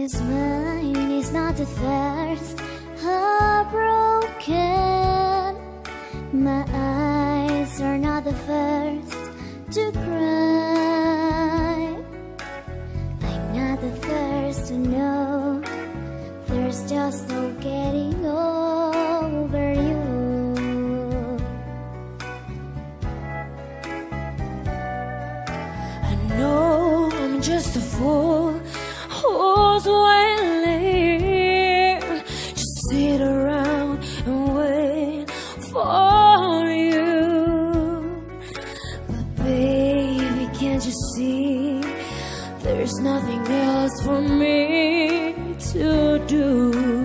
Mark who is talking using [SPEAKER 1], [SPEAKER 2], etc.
[SPEAKER 1] 'cause mine is not the first heartbroken. My eyes are not the first to cry. I'm not the first to know there's just no getting over you. I know I'm just a fool who's willing to sit around and wait for you. But baby, can't you see there's nothing else for me to do?